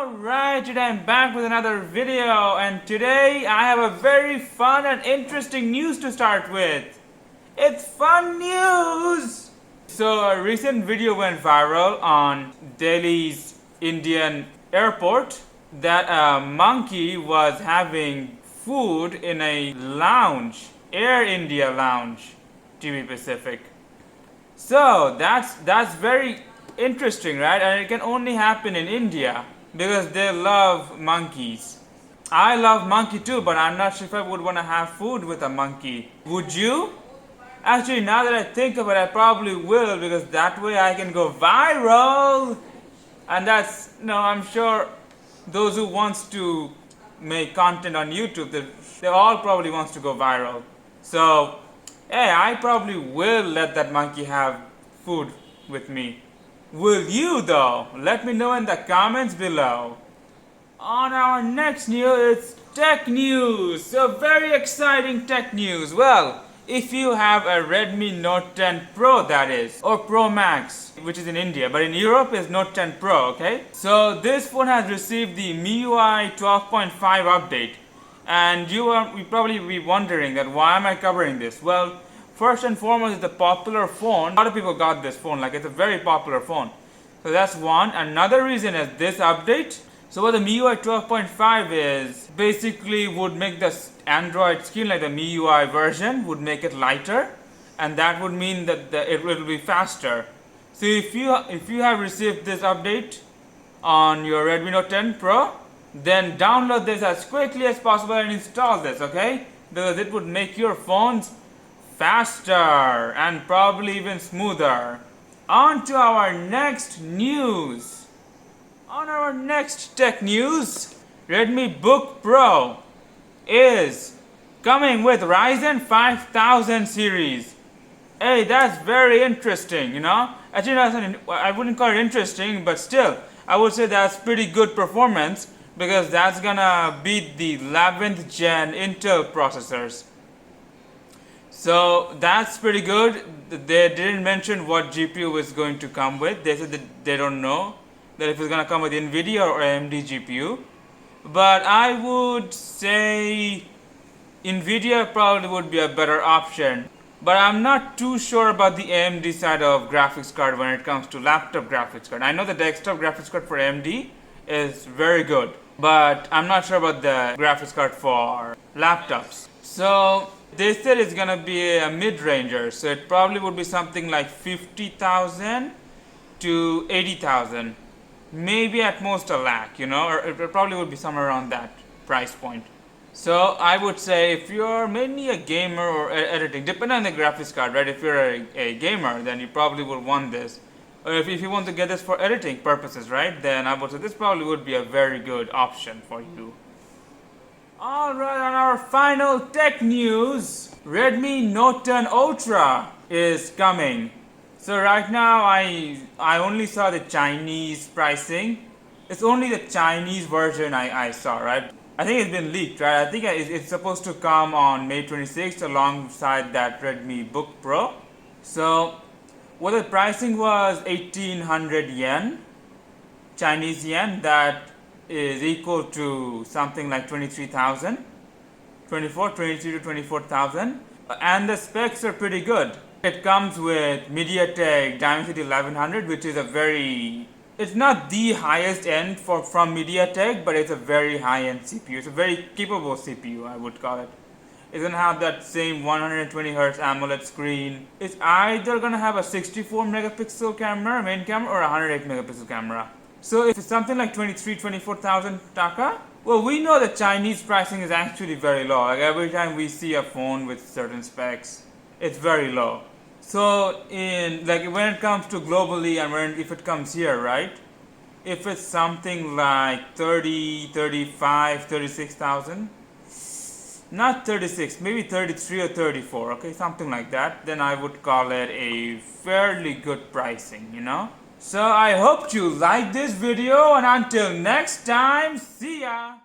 Alright, today I'm back with another video, and today I have a very fun and interesting news to start with. It's fun news! So a recent video went viral on Delhi's Indian airport that a monkey was having food in a lounge, Air India lounge, to be specific. So that's very interesting, right? And it can only happen in India because they love monkeys. I love monkey too, but I'm not sure if I would want to have food with a monkey. Would you? Actually, now that I think of it, I probably will, because that way I can go viral. And I'm sure those who wants to make content on YouTube, they all probably wants to go viral. So, hey, I probably will let that monkey have food with me. Will you though? Let me know in the comments below. On our next news, it's tech news. So very exciting tech news. Well, if you have a Redmi Note 10 Pro, that is, or Pro Max, which is in India, but in Europe is Note 10 Pro, okay? So this phone has received the MIUI 12.5 update. And you probably be wondering that why am I covering this? Well, first and foremost, it's a popular phone. A lot of people got this phone, like it's a very popular phone. So that's one. Another reason is this update. So what the MIUI 12.5 is, basically would make the Android screen, like the MIUI version, would make it lighter. And that would mean that it will be faster. So if you have received this update on your Redmi Note 10 Pro, then download this as quickly as possible and install this, okay? Because it would make your phones faster and probably even smoother. On to our next news. On our next tech news, Redmi Book Pro is coming with Ryzen 5000 series. Hey, that's very interesting, you know? Actually, I wouldn't call it interesting, but still, I would say that's pretty good performance, because that's gonna beat the 11th gen Intel processors. So that's pretty good. They didn't mention what GPU is going to come with. They said that they don't know that if it's gonna come with NVIDIA or AMD GPU. But I would say NVIDIA probably would be a better option. But I'm not too sure about the AMD side of graphics card when it comes to laptop graphics card. I know the desktop graphics card for AMD is very good, but I'm not sure about the graphics card for laptops. So they said it's gonna be a mid-ranger, so it probably would be something like 50,000 to 80,000, maybe at most a lakh, you know, or it probably would be somewhere around that price point. So I would say if you're mainly a gamer or editing, depending on the graphics card, right? If you're a gamer, then you probably would want this. Or if you want to get this for editing purposes, right, then I would say this probably would be a very good option for you. Alright, on our final tech news, Redmi Note 10 Ultra is coming. So right now I only saw the Chinese pricing. It's only the Chinese version I saw, right? I think it's been leaked, right? I think it's supposed to come on May 26th alongside that Redmi Book Pro. So what the pricing was 1800 yen, Chinese yen, that is equal to something like 23,000, 23 to 24,000, and the specs are pretty good. It comes with MediaTek Dimensity 1100, which is it's not the highest end from MediaTek, but it's a very high-end CPU. It's a very capable CPU, I would call it. It's gonna have that same 120 Hz AMOLED screen. It's either gonna have a 64 megapixel camera, main camera, or a 108 megapixel camera. So if it's something like 24,000 taka, well, we know the Chinese pricing is actually very low. Like every time we see a phone with certain specs, it's very low. So when it comes to globally and if it comes here, right? If it's something like 30, 35, 36,000, not 36, maybe 33 or 34, okay, something like that, then I would call it a fairly good pricing, you know? So I hope you liked this video, and until next time, see ya!